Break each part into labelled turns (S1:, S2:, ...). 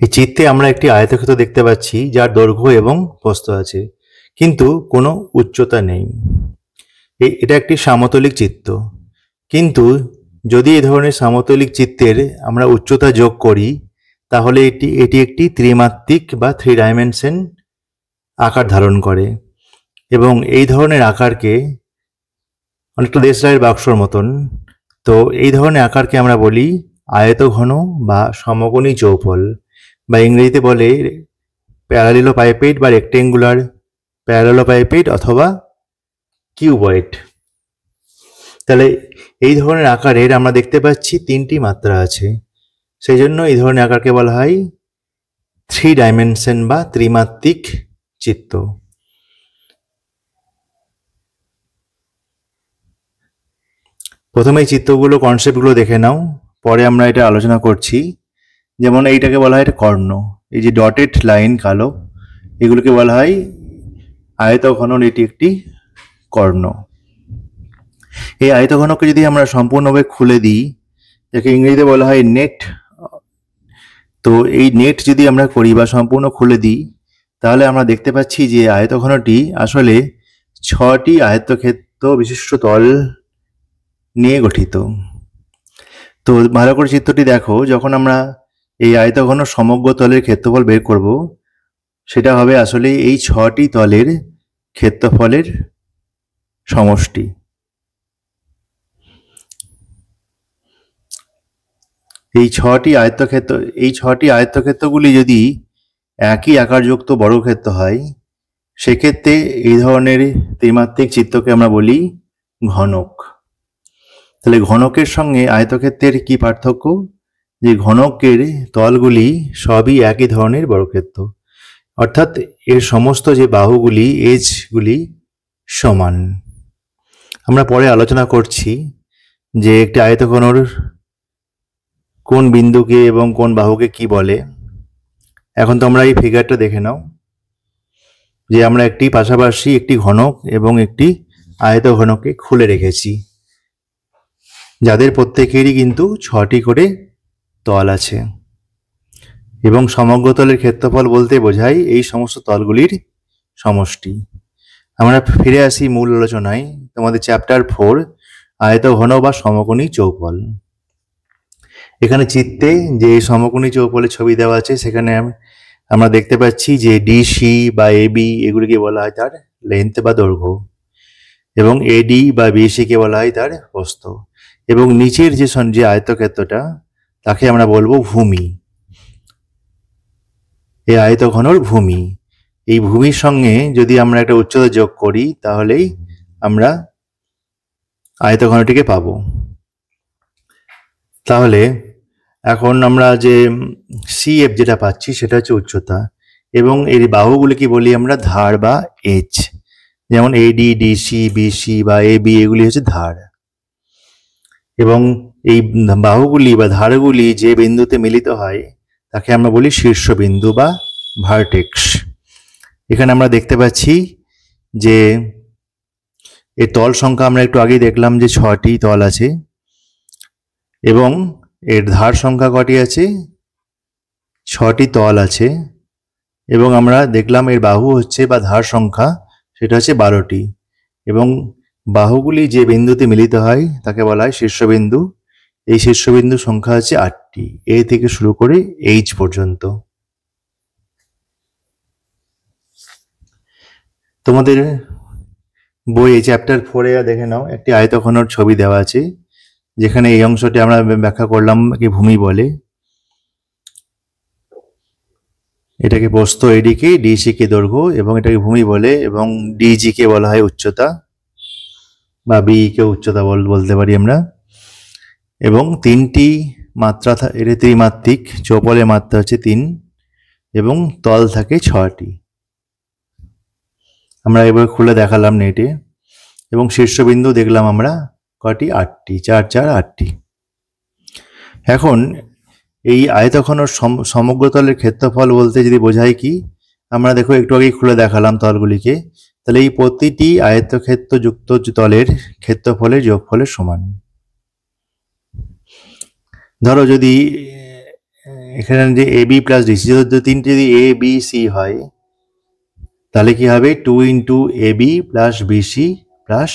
S1: এই চিত্রে আমরা একটি আয়তক্ষেত্র দেখতে পাচ্ছি যার দৈর্ঘ্য এবং প্রস্থ আছে, কিন্তু কোনো উচ্চতা নেই। এটা একটি সমতলিক চিত্র, কিন্তু যদি এই ধরনের সমতলিক চিত্রের আমরা উচ্চতা যোগ করি তাহলে এটি একটি ত্রিমাত্রিক বা থ্রি ডাইমেনশন আকার ধারণ করে, এবং এই ধরনের আকারকে অনেকটা দেশলাইয়ের বাক্সর মতন। তো এই ধরনের আকারকে আমরা বলি আয়তঘন বা সমকোণী চৌপল, বা ইংরেজিতে বলে প্যারালেলোপাইপেড বা রেক্টেঙ্গুলার প্যারালেলোপাইপেড অথবা কিউবয়েড। তাহলে এই ধরনের আকারের আমরা দেখতে পাচ্ছি তিনটি মাত্রা আছে, সেই জন্য এই ধরনের আকারকে বলা হয় থ্রি ডাইমেনশন বা ত্রিমাত্রিক চিত্র। প্রথমে এই চিত্রগুলো কনসেপ্টগুলো দেখে নাও, পরে আমরা এটা আলোচনা করছি। যেমন এইটাকে বলা হয় কর্ণ, এই যে ডটেড লাইন কালো, এগুলোকে বলা হয় আয়তঘন, এটি একটি কর্ণ। এই আয়তঘনকে যদি আমরা সম্পূর্ণভাবে খুলে দিই, যাকে ইংরেজিতে বলা হয় নেট, তো এই নেট যদি আমরা করি বা সম্পূর্ণ খুলে দিই, তাহলে আমরা দেখতে পাচ্ছি যে আয়তঘনটি আসলে 6টি আয়তক্ষেত্র বিশিষ্ট তল নিয়ে গঠিত। তো ভালো করে চিত্রটি দেখো, যখন আমরা এই আয়তঘন সমগ্র তলের ক্ষেত্রফল বের করব, সেটা হবে আসলে এই 6টি তলের ক্ষেত্রফলের সমষ্টি। এই 6টি আয়তক্ষেত্রগুলি যদি একই আকারযুক্ত বর্গক্ষেত্র হয়, সেক্ষেত্রে এই ধরনের ত্রিমাত্রিক চিত্রকে আমরা বলি ঘনক। তাহলে ঘনকের সঙ্গে আয়তক্ষেত্রের কি পার্থক্য? যে ঘনকের তলগুলি সবই একই ধরনের বর্গক্ষেত্র, অর্থাৎ এর সমস্ত যে বাহুগুলি, এজগুলি সমান। আমরা পরে আলোচনা করছি যে একটি আয়তঘনর কোন বিন্দুকে এবং কোন বাহুকে কি বলে। এখন তোমরা এই ফিগারটা দেখে নাও, যে আমরা একটি পাশাপাশি একটি ঘনক এবং একটি আয়তঘনকে খুলে রেখেছি, যাদের প্রত্যেকেরই কিন্তু 6টি করে তল আছে, এবং সমগ্র তলের ক্ষেত্রফল বলতে বোঝায় এই সমস্ত তলগুলির সমষ্টি। আমরা ফিরে আসি মূল আলোচনায়, তোমাদের চ্যাপ্টার 4 আয়তঘন বা সমকোণী চৌপল। এখানে চিত্রে যে সমকোণী চৌপলের ছবি দেওয়া আছে, সেখানে আমরা দেখতে পাচ্ছি যে ডিসি বা এবি এগুলিকে বলা হয় তার লেন্থ বা দৈর্ঘ্য, এবং এডি বা বিসি কে বলা হয় তার প্রস্থ, এবং নিচের যে আয়তক্ষেত্রটা তাকে আমরা বলবো ভূমি। এই আয়তঘনর ভূমি, এই ভূমির সঙ্গে যদি আমরা একটা উচ্চতা যোগ করি তাহলেই আমরা আয়তঘনটিকে পাবো। তাহলে এখন আমরা যে সিএফ যেটা পাচ্ছি সেটা হচ্ছে উচ্চতা, এবং এই বাহুগুলিকে বলি আমরা ধার বা এজ। যেমন এডি, ডিসি, বিসি বা এবি এগুলি হচ্ছে ধার, এবং এই বাহুগুলি বা ধারগুলি যে বিন্দুতে মিলিত হয় তাকে আমরা বলি শীর্ষবিন্দু বা ভার্টেক্স। এখানে আমরা দেখতে পাচ্ছি যে এর তল সংখ্যা আমরা একটু আগেই দেখলাম যে 6টি তল আছে, এবং এর ধার সংখ্যা কটি আছে? 6টি তল আছে, এবং আমরা দেখলাম এর বাহু হচ্ছে বা ধার সংখ্যা সেটা হচ্ছে 12টি, এবং বাহুগুলি যে বিন্দুতে মিলিত হয় তাকে বলা হয় শীর্ষবিন্দু। এই শীর্ষবিন্দুর সংখ্যা হচ্ছে 8টি, এ থেকে শুরু করে এইচ পর্যন্ত। তোমাদের বইয়ে চ্যাপ্টার 4-এ দেখে নাও, একটি আয়তঘনর ছবি দেওয়া আছে, যেখানে এই অংশটি আমরা ব্যাখ্যা করলাম কি ভূমি বলে। এটাকে প্রস্থ, এডিকে, ডিসি কে দৈর্ঘ্য, এবং এটাকে ভূমি বলে, এবং ডিজি কে বলা হয় উচ্চতা, বা বি কে উচ্চতা বলতে পারি আমরা। এবং 3টি মাত্রা, এটা ত্রিমাত্রিক চৌপলের মাত্রা হচ্ছে 3, এবং তল থাকে 6টি। আমরা এবার খুলে দেখালাম নেটে, এবং শীর্ষবিন্দু দেখলাম আমরা কটি? 8টি, 4 4 8টি। এখন এই আয়তঘনর সমগ্র তলের ক্ষেত্রফল বলতে যদি বোঝায় কি, আমরা দেখো একটু আগেই খুলে দেখালাম তলগুলিকে, তাহলে এই প্রতিটি আয়তক্ষেত্র যুক্ত তলের ক্ষেত্রফলের যোগফলের সমান। ধরো যদি এখানে যে এ বি প্লাস ডিসি, তিনটে যদি এ বি সি হয় তাহলে কি হবে 2 into A B plus BC plus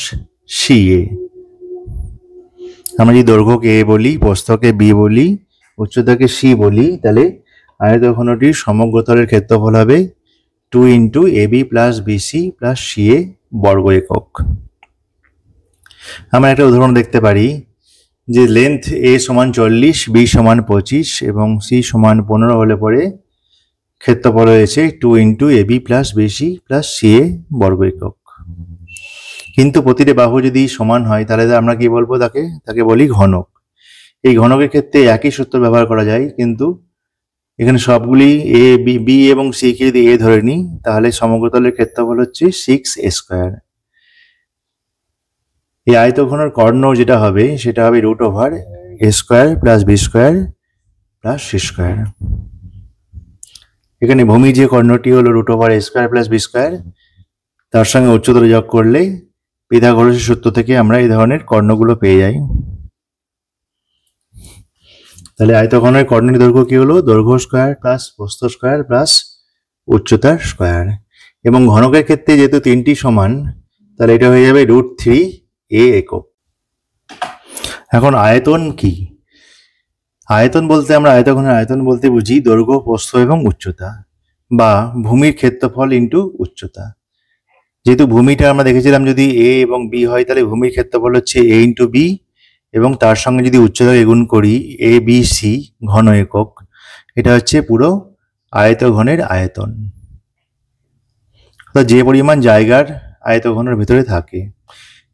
S1: C A. আমরা যদি দৈর্ঘ্যকে এ বলি, প্রস্থকে বি বলি, উচ্চতাকে সি বলি, তাহলে আয়তঘনটির সমগ্রতলের ক্ষেত্রফল হবে 2 into A B plus BC plus C A বর্গ একক। আমরা একটা উদাহরণ দেখতে পারি যে লেন্থ এ সমান 40, বি সমান 25 এবং সি সমান 15 হলে পরে ক্ষেত্রফল হয়েছে 2 into A B plus BC plus C A বর্গ একক। কিন্তু প্রতিটি বাহু যদি সমান হয় তাহলে আমরা কি বলবো, তাকে বলি ঘনক। এই ঘনকের ক্ষেত্রে একই সূত্র ব্যবহার করা যায়, কিন্তু এখানে সবগুলি এ বি এবং সি কে যদি এ ধরে নিই তাহলে সমগ্রতলের ক্ষেত্রফল হচ্ছে 6a স্কোয়ার। এই আয়তঘনের কর্ণ যেটা হবে সেটা হবে root over A square plus B square plus C square. এখানে ভূমি যে কর্ণটি হলো root over A square plus B square, তার সঙ্গে উচ্চতর যোগ করলে পিথাগোরাসের সূত্র থেকে আমরা এই ধরনের কর্ণগুলো পেয়ে যাই। তাহলে আয়তঘনের কর্ণের দৈর্ঘ্য কি হলো, দৈর্ঘ্য স্কোয়ার প্লাস প্রস্থ স্কোয়ার প্লাস উচ্চতার স্কোয়ার। এবং ঘনকের ক্ষেত্রে যেহেতু তিনটি সমান তাহলে এটা হয়ে যাবে √3a একক। এখন আয়তন কি? আয়তন বলতে আমরা আয়তঘনের আয়তন বলতে বুঝি দৈর্ঘ্য, প্রস্থ এবং উচ্চতা, বা ভূমির ক্ষেত্রফল ইন্টু উচ্চতা। যেহেতু ভূমিটা আমরা দেখেছিলাম যদি এ এবং বি হয় তাহলে ভূমির ক্ষেত্রফল হচ্ছে এ ইন্টু বি, এবং তার সঙ্গে যদি উচ্চতাকে গুণ করি এ বি সি ঘন একক, এটা হচ্ছে পুরো আয়তঘনের আয়তন। যে পরিমাণ জায়গার আয়তঘনের ভিতরে থাকে।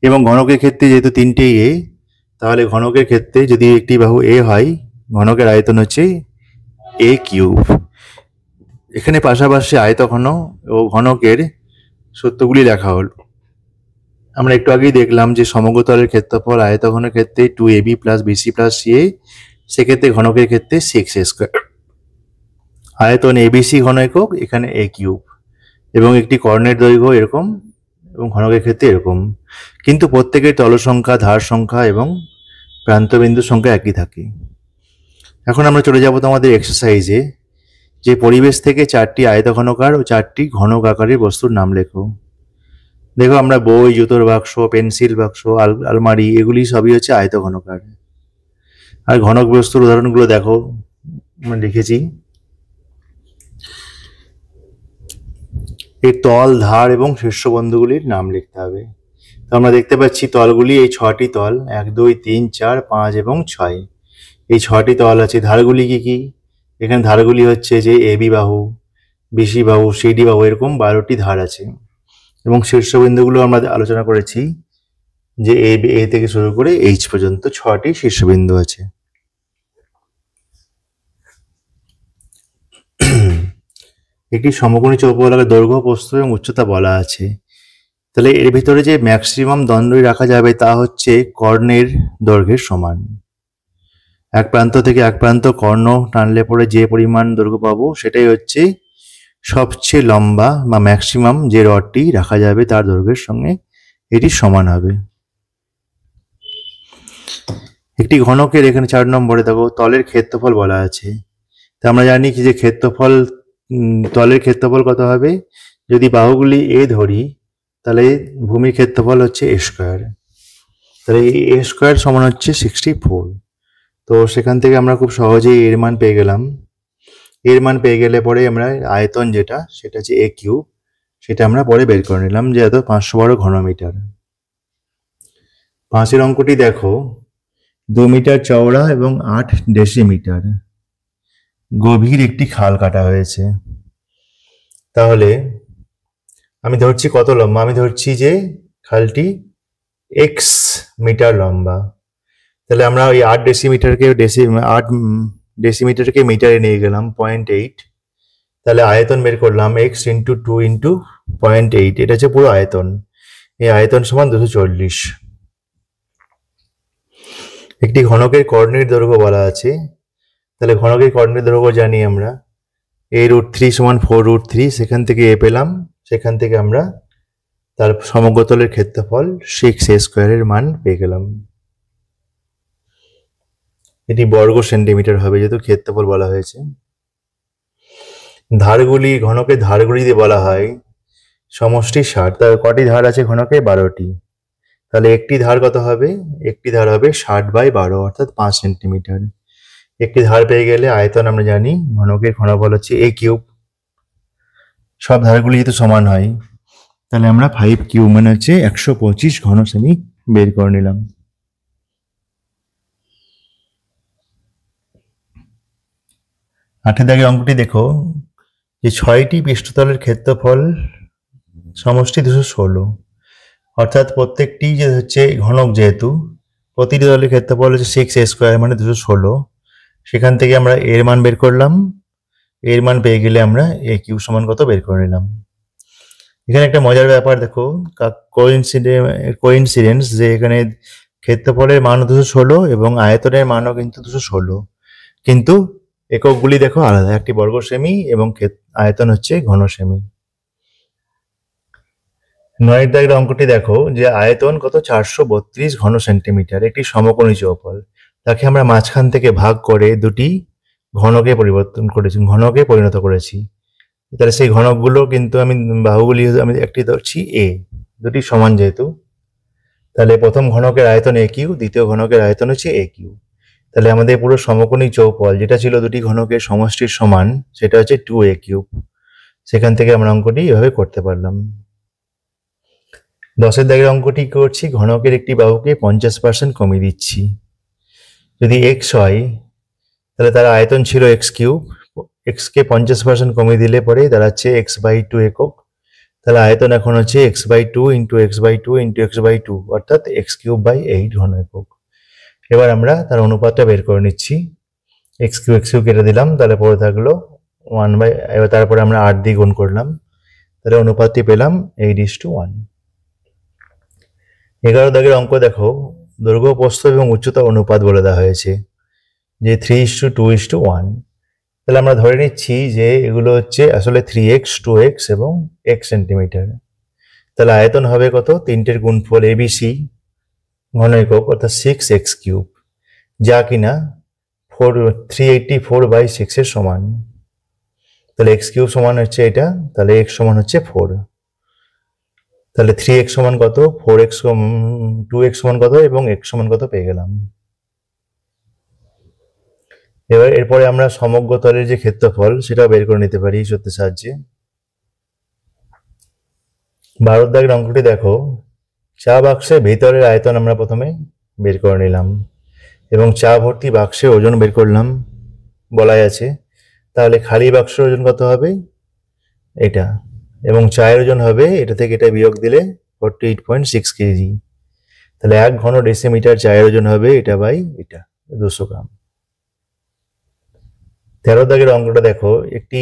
S1: এবং ঘনকের ক্ষেত্রে যেহেতু তিনটে এ, তাহলে ঘনকের ক্ষেত্রে যদি একটি বাহু এ হয় ঘনকের আয়তন হচ্ছে এ কিউব। এখানে পাশাপাশি আয়তঘন ও ঘনকের সূত্রগুলি লেখা হলো। আমরা একটু আগেই দেখলাম যে সমগ্রতলের ক্ষেত্রফল আয়তঘনের ক্ষেত্রে 2ab plus BC plus CA, সেক্ষেত্রে ঘনকের ক্ষেত্রে 6a স্কোয়ার। আয়তন এবিসি ঘন একক, এখানে এ কিউব, এবং একটি কর্ণের দৈর্ঘ্য এরকম এবং ঘনকের ক্ষেত্রে এরকম, কিন্তু প্রত্যেকের তল সংখ্যা, ধার সংখ্যা এবং প্রান্তবিন্দুর সংখ্যা একই থাকে। এখন আমরা চলে যাব তোমাদের এক্সারসাইজে, যে পরিবেশ থেকে 4টি আয়তঘনকার ও 4টি ঘনক আকারের বস্তুর নাম লেখো। দেখো আমরা বই, জুতোর বাক্স, পেন্সিল বাক্স, আলমারি, এগুলি সবই হচ্ছে আয়তঘনকার। আর ঘনক বস্তুর উদাহরণগুলো দেখো আমরা লিখেছি। এই তল, ধার এবং শীর্ষবিন্দুগুলির নাম লিখতে হবে। তো আমরা দেখতে পাচ্ছি তলগুলি, এই 6টি তল 1 2 3 4 5 এবং 6, এই 6টি তল আছে। ধারগুলি কি কি? এখানে ধারগুলি হচ্ছে যে এবি বাহু, বিসি বাহু, সিডি বাহু, এরকম 12টি ধার আছে। এবং শীর্ষবিন্দুগুলো আমরা আলোচনা করেছি যে এ থেকে শুরু করে এইচ পর্যন্ত 6টি শীর্ষবিন্দু আছে। একটি সমকোণী চৌকোলাকে দৈর্ঘ্য, প্রস্থ এবং উচ্চতা বলা আছে। তাহলে এর ভিতরে যে ম্যাক্সিমাম দণ্ডই রাখা যাবে তা হচ্ছে কর্ণের দৈর্ঘ্যের সমান। এক প্রান্ত থেকে এক প্রান্ত কর্ণ টানলে পরে যে পরিমাণ দৈর্ঘ্য পাবো সেটাই হচ্ছে সবচেয়ে লম্বা বা ম্যাক্সিমাম যে রডটি রাখা যাবে তার দৈর্ঘ্যের সঙ্গে এটি সমান হবে। একটি ঘনকের এখানে 4 নম্বরে দেখো তলের ক্ষেত্রফল বলা আছে। তা আমরা জানি কি যে ক্ষেত্রফল, তলের ক্ষেত্রফল কত হবে? যদি বাহুগুলি এ ধরি তাহলে ভূমির ক্ষেত্রফল হচ্ছে এ স্কোয়ার। তাহলে এই এ স্কোয়ার সমান হচ্ছে 64। তো সেখান থেকে আমরা খুব সহজেই এর মান পেয়ে গেলাম। এর মান পেয়ে গেলে পরে আমরা আয়তন যেটা, সেটা হচ্ছে এ কিউব, সেটা আমরা পরে বের করে নিলাম যে এত 512 ঘনমিটার। 5 অঙ্কটি দেখো, 2 মিটার চওড়া এবং 8 ডেসিমিটার গভীর একটি খাল কাটা হয়েছে। তাহলে আমি ধরছি কত লম্বা? আমি ধরছি যে খালটি x মিটার লম্বা। তাহলে আমরা ওই 8 ডেসিমিটারকে মিটারে নিয়ে গেলাম 0.8। তাহলে আয়তন বের করলাম x ইন্টু 2 ইন্টু 0.8, এটা হচ্ছে পুরো আয়তন। এই আয়তন সমান 240। একটি ঘনকের কর্ণের দৈর্ঘ্য বলা আছে। তাহলে ঘনকের কর্ণের দৈর্ঘ্য জানি আমরা, a√3 সমান 4√3, সেখান থেকে এ পেলাম, সেখান থেকে আমরা তার সমগ্রতলের ক্ষেত্রফল 6a স্কোয়ারের মান পেয়ে গেলাম। এটি বর্গ সেন্টিমিটার হবে যেহেতু ক্ষেত্রফল বলা হয়েছে। ধারগুলি, ঘনকের ধারগুলি দিয়ে বলা হয় সমষ্টি 60। তার কটি ধার আছে ঘনকে? 12টি। তাহলে একটি ধার কত হবে? একটি ধার হবে 60/12 অর্থাৎ 5 সেন্টিমিটার। একটি ধার পেয়ে গেলে আয়তন আমরা জানি ঘনকের ঘনফল হচ্ছে a কিউব। সব ধারগুলি যেহেতু সমান হয় তাহলে আমরা 5 কিউব মানে হচ্ছে 125 ঘন সেমি বের করে নিলাম। 8 দাগের অঙ্কটি দেখো যে 6টি পৃষ্ঠতলের ক্ষেত্রফল সমষ্টি 216, অর্থাৎ প্রত্যেকটি যে হচ্ছে ঘনক, যেহেতু প্রতিটি তলের ক্ষেত্রফল হচ্ছে 6a² মানে 216, সেখান থেকে আমরা এর মান বের করলাম। এর মান পেয়ে গেলে আমরা a কিউব সমান কত বের করে নিলাম। এখানে একটা মজার ব্যাপার দেখো, কোইন্সিডেন্স, যে এখানে ক্ষেত্রফলের মান 216 এবং আয়তনের মানও কিন্তু 216, কিন্তু এককগুলি দেখো আলাদা, একটি বর্গ সেমি এবং আয়তন হচ্ছে ঘন সেমি। 9 দাগের অঙ্কটি দেখো যে আয়তন কত? 432 ঘন সেন্টিমিটার, একটি সমকোণী চৌপল। তাকে আমরা মাঝখান থেকে ভাগ করে দুটি ঘনকে পরিণত করেছি। তাহলে সেই ঘনকগুলো কিন্তু বাহুগুলি আমি একটি ধরছি a, দুটি সমান যেহেতু, তাহলে প্রথম ঘনকের আয়তন a কিউ, দ্বিতীয় ঘনকের আয়তন হচ্ছে a কিউ। তাহলে আমাদের পুরো সমকোণী চৌপল যেটা ছিল দুটি ঘনকের সমষ্টির সমান, সেটা হচ্ছে 2a কিউব। সেখান থেকে আমরা অঙ্কটি এভাবে করতে পারলাম। 10 দাগের অঙ্কটি করছি, ঘনকের একটি বাহুকে 50% কমিয়ে দিচ্ছি। যদি x হয় তাহলে তার আয়তন ছিল x কিউব, x কে 50% কমিয়ে দিলে পরে দাঁড়াচ্ছে x/2 একক। তাহলে আয়তন এখন হচ্ছে x/2 into x/2 into x/2 অর্থাৎ x³/8 ঘন একক। এবার আমরা তার অনুপাতটা বের করে নিচ্ছি। x³ কেটে দিলাম, তাহলে পরে থাকলো 1 বাই, এবার তারপরে আমরা 8 দিয়ে গুণ করলাম, তাহলে অনুপাতটি পেলাম 8:1। 11 দাগের অঙ্ক দেখো, দৈর্ঘ্য, প্রস্থ এবং উচ্চতা অনুপাত বলে দেওয়া হয়েছে যে 3:2:1। তাহলে আমরা ধরে নিচ্ছি যে এগুলো হচ্ছে আসলে 3x, 2x এবং x সেন্টিমিটার। তাহলে আয়তন হবে কত? তিনটের গুণফল ABC ঘন একক অর্থাৎ 6x³, যা কিনা 384/6 এর সমান। তাহলে x³ সমান হচ্ছে এটা, তাহলে x সমান হচ্ছে 4। তাহলে 3x সমান কত? 4x, 2x সমান কত এবং x সমান কত পেয়ে গেলাম। এবার এরপরে আমরা সমগ্র তলের যে ক্ষেত্রফল সেটাও বের করে নিতে পারি এই সূত্রের সাহায্যে। 12 দাগের অঙ্কটি দেখো, চা বাক্সের ভেতরের আয়তন আমরা প্রথমে বের করে নিলাম এবং চা ভর্তি বাক্সে ওজন বের করলাম বলাই আছে। তাহলে খালি বাক্সের ওজন কত হবে? এটা, এবং চায়ের ওজন হবে এটা থেকে এটা বিয়োগ দিলে 48.6 কেজি। তাহলে 1 ঘন ডেসিমিটার চায়ের ওজন হবে এটা বাই এটা 200 গ্রাম। 13 দাগের অঙ্কটা দেখো, একটি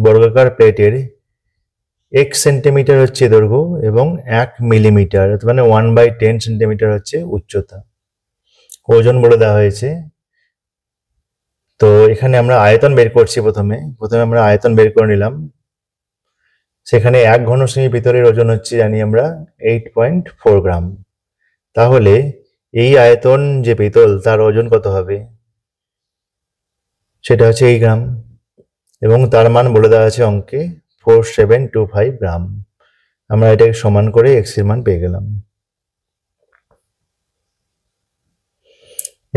S1: বর্গাকার প্লেটের x সেন্টিমিটার হচ্ছে দৈর্ঘ্য এবং 1 মিলিমিটার মানে 1/10 সেন্টিমিটার হচ্ছে উচ্চতা। ওজন বলে দেওয়া হয়েছে। তো এখানে আমরা আয়তন বের করছি। প্রথমে আমরা আয়তন বের করে নিলাম। সেখানে 1 ঘন সেমি ভিতরের ওজন হচ্ছে জানি আমরা 8.4 গ্রাম। তাহলে এই আয়তন যে পিতল তার ওজন কত হবে? সেটা হচ্ছে 8 গ্রাম এবং তার মান বলে দেওয়া আছে অঙ্কে 4725 গ্রাম। আমরা এটাকে সমান করে x এর মান পেয়ে গেলাম।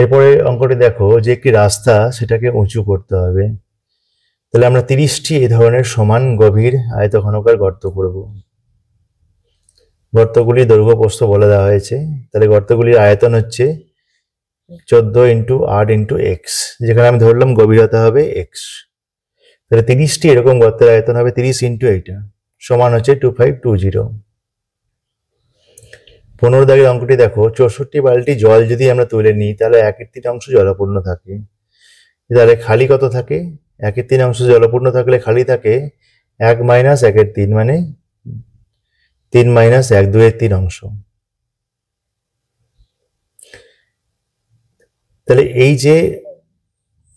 S1: এরপরে অঙ্কটি দেখো যে একটি রাস্তা সেটাকে উঁচু করতে হবে। তাহলে আমরা 30টি এই ধরনের সমান গভীর আয়তঘনকার গর্ত করব। গর্তগুলির দৈর্ঘ্য প্রস্থ বলে দেওয়া হয়েছে। তাহলে গর্তগুলির আয়তন হচ্ছে 14 × 8 × x, যেখানে আমি ধরলাম গভীরতা হবে x। তাহলে 30টি এরকম গর্তের আয়তন হবে 30 × এইটা সমান হচ্ছে 2520। 15 দাগের অঙ্কটি দেখো, 64 বালতি জল যদি আমরা তুলে নিই তাহলে 1/3 জলপূর্ণ থাকে। তাহলে খালি কত থাকে? 1/3 জলপূর্ণ থাকলে খালি থাকে 1 - 1/3 মানে 3 - 1 2/3। তাহলে এই যে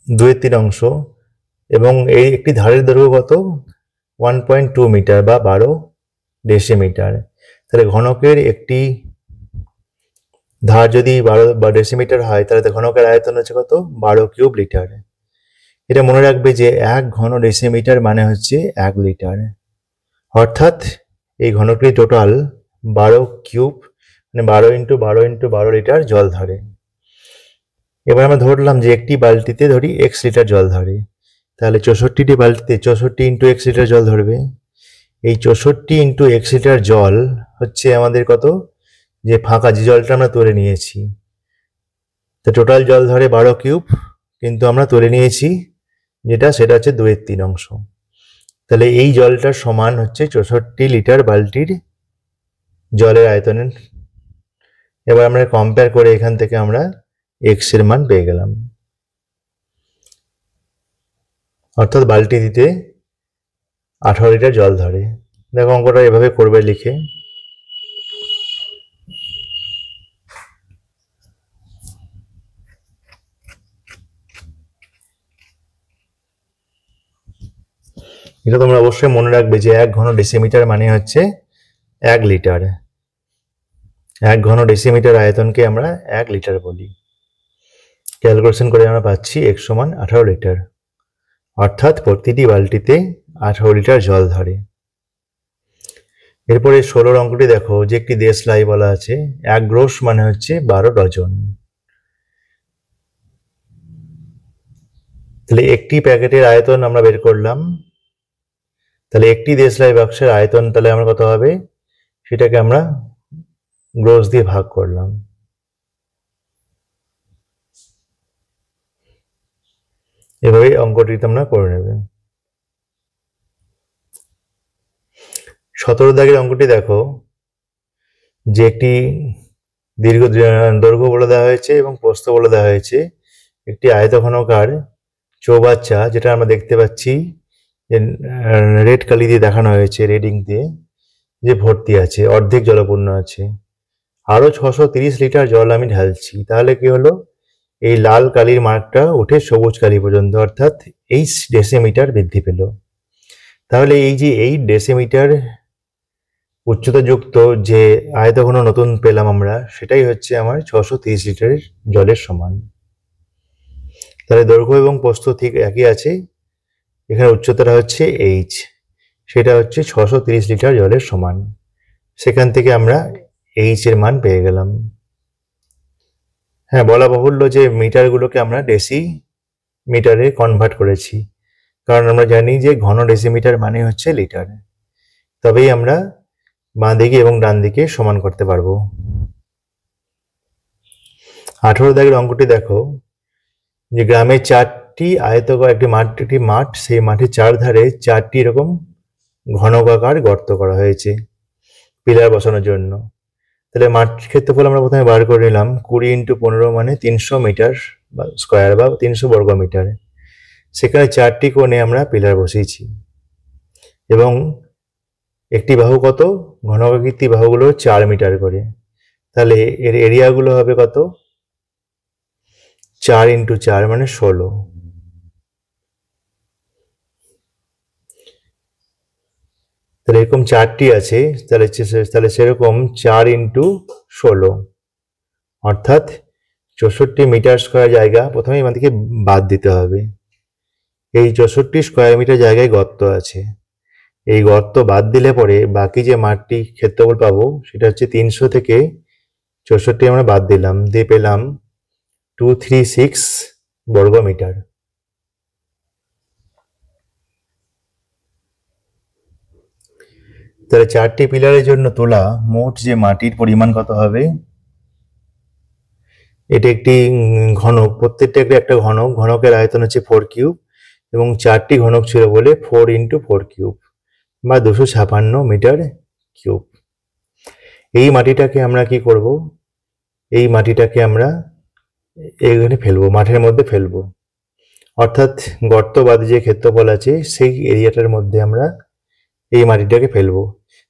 S1: 2/3 এবং এই একটি ধারের দৈর্ঘ্য কত? 1.2 মিটার বা 12 ডেসিমিটার। তাহলে ঘনকের একটি ধার যদি 12 ডেসিমিটার হয় তাহলে ঘনকের আয়তন হচ্ছে কত 12 কিউব লিটার। এটা মনে রাখবে যে 1 ঘন ডেসিমিটার মানে হচ্ছে 1 লিটার, অর্থাৎ এই ঘনকটি টোটাল 12 কিউব মানে 12 ইন্টু 12 ইন্টু 12 লিটার জল ধরে। এবার আমরা ধরলাম যে একটি বালতিতে ধরি x লিটার জল ধরে, তাহলে 64টি বালতিতে 64 ইন্টু x লিটার জল ধরবে। এই 64 ইন্টু x লিটার জল হচ্ছে আমাদের কত, যে ফাঁকা যে জলটা আমরা তুলে নিয়েছি। তো টোটাল জল ধরে 12 কিউব, কিন্তু আমরা তুলে নিয়েছি সেটা হচ্ছে 2/3 অংশ। তাহলে এই জলটার সমান হচ্ছে 64 লিটার বালতির জলের আয়তনের। এবার আমরা কম্পেয়ার করে এখান থেকে আমরা x এর মান পেয়ে গেলাম, অর্থাৎ বালতি দিতে 18 লিটার জল ধরে। দেখো অঙ্কটা এভাবে করবে লিখে। এটা তোমরা অবশ্যই মনে রাখবে যে 1 ঘন ডেসিমিটার মানে হচ্ছে 1 লিটার। 1 ঘন ডেসিমিটার আয়তনকে আমরা 1 লিটার বলি। ক্যালকুলেশন করে আমরা পাচ্ছি x সমান 18 লিটার, অর্থাৎ প্রতিটি বালতিতে 18 লিটার জল ধরে। এরপরে 16 অঙ্কটি দেখো, যে একটি দেশলাই বলা আছে 1 গ্রোস মানে হচ্ছে 12 ডজন। তাহলে একটি প্যাকেটের আয়তন আমরা বের করলাম, তাহলে একটি দেশলাই বাক্সের আয়তন তাহলে আমরা কত হবে, সেটাকে আমরা গ্রোস দিয়ে ভাগ করলাম। এভাবে অঙ্কটি তোমরা করে নেবে। 17 দাগের অঙ্কটি দেখো, যে একটি দৈর্ঘ্য বলে দেওয়া হয়েছে এবং প্রস্থ বলে দেওয়া হয়েছে একটি আয়তঘনকার চৌবাচ্চা, যেটা আমরা দেখতে পাচ্ছি রেড কালি দিয়ে দেখানো হয়েছে, রেডিং দিয়ে, যে ভর্তি আছে, অর্ধেক জলপূর্ণ আছে। আরো 630 লিটার জল আমি ঢালছি, তাহলে কি হলো, এই লাল কালির মার্কটা উঠে সবুজ কালি পর্যন্ত, অর্থাৎ 8 ডেসিমিটার বৃদ্ধি পেল। তাহলে এই যে 8 ডেসিমিটার উচ্চতা যুক্ত যে আয়তঘন নতুন পেলাম আমরা, সেটাই হচ্ছে আমার 630 লিটারের জলের সমান। তাহলে দৈর্ঘ্য এবং প্রস্থ ঠিক একই আছে, এখানে উচ্চতাটা হচ্ছে h, সেটা হচ্ছে 630 লিটার জলের সমান। সেখান থেকে আমরা h এর মান পেয়ে গেলাম। হ্যাঁ, বলা বাহুল্য যে মিটারগুলোকে আমরা ডেসিমিটারে কনভার্ট করেছি, কারণ আমরা জানি যে ঘন ডেসিমিটার মানে হচ্ছে লিটার। তবেই আমরা বাঁ দিকে এবং ডান দিকে সমান করতে পারবো। 18 দাগের অঙ্কটি দেখো, যে গ্রামে 4টি আয়তকার একটি মাঠ, সেই মাঠের 4 ধারে 4টি এরকম ঘনকাকার গর্ত করা হয়েছে পিলার বসানোর জন্য। তাহলে মাঠ ক্ষেত্রফল আমরা প্রথমে বার করে নিলাম, 20 ইন্টু 15 মানে 300 মিটার স্কোয়ার বা 300 বর্গ মিটার। সেখানে 4টি কোণে আমরা পিলার বসিয়েছি এবং একটি বাহু কত, ঘনকাকৃতি বাহুগুলো 4 মিটার করে। তাহলে এর এরিয়াগুলো হবে কত, 4 ইন্টু 4 মানে 16। তাহলে এরকম 4টি আছে, তাহলে সেরকম 4 ইন্টু 16, অর্থাৎ 64 মিটার স্কোয়ার জায়গা প্রথমে আমাদেরকে বাদ দিতে হবে। এই 64 স্কোয়ার মিটার জায়গায় গর্ত আছে, এই গর্ত বাদ দিলে পরে বাকি যে মাঠটি ক্ষেত্রফল পাবো সেটা হচ্ছে 300 থেকে 64 আমরা বাদ দিলাম, দিয়ে পেলাম 236 বর্গ মিটার। তাহলে 4টি পিলারের জন্য তোলা মোট যে মাটির পরিমাণ কত হবে, এটা একটি ঘনক, প্রত্যেকটা একটা ঘনকের আয়তন হচ্ছে 4 কিউব এবং 4টি ঘনক ছিল বলে 4 ইন্টু 4 কিউব বা 256 মিটার কিউব। এই মাটিটাকে আমরা কি করব, এই মাটিটাকে আমরা এখানে ফেলবো, মাঠের মধ্যে ফেলবো, অর্থাৎ গর্ত বাদে যে ক্ষেত্রফল আছে সেই এরিয়াটার মধ্যে আমরা এই মাটিটাকে ফেলবো।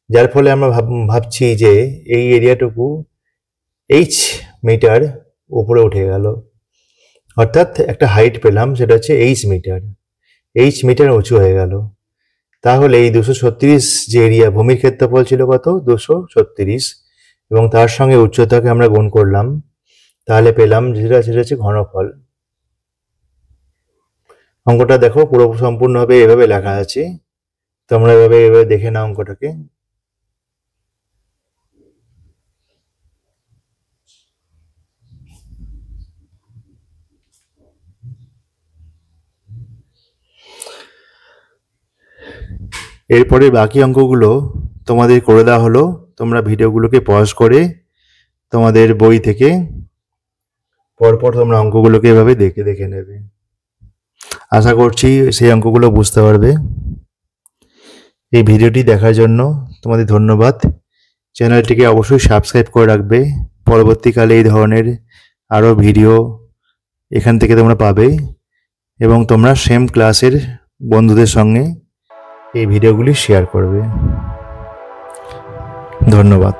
S1: যার ফলে আমরা ভাবছি যে এই এরিয়াটুকু h মিটার উপরে উঠে গেল, অর্থাৎ একটা হাইট পেলাম, সেটা হচ্ছে h মিটার উঁচু হয়ে গেল। তাহলে এই 236 যে এরিয়া ভূমির ক্ষেত্রফল ছিল কত, 236, এবং তার সঙ্গে উচ্চতাকে আমরা গুণ করলাম, তাহলে পেলাম যেটা সেটা হচ্ছে ঘনফল। অঙ্কটা দেখো পুরো সম্পূর্ণভাবে এভাবে লেখা আছে, তোমরা এভাবে দেখে নাও অঙ্কটাকে। এরপরে বাকি অঙ্কগুলো তোমাদের করে দেওয়া হলো, তোমরা ভিডিওগুলোকে পজ করে তোমাদের বই থেকে পরপর তোমরা অঙ্কগুলোকে এভাবে দেখে দেখে নেবে। আশা করছি সেই অঙ্কগুলো বুঝতে পারবে। এই ভিডিওটি দেখার জন্য তোমাদের ধন্যবাদ। চ্যানেলটিকে অবশ্যই সাবস্ক্রাইব করে রাখবে, পরবর্তীকালে এই ধরনের আরও ভিডিও এখান থেকে তোমরা পাবে এবং তোমরা সেম ক্লাসের বন্ধুদের সঙ্গে এই ভিডিওগুলি শেয়ার করবে। ধন্যবাদ।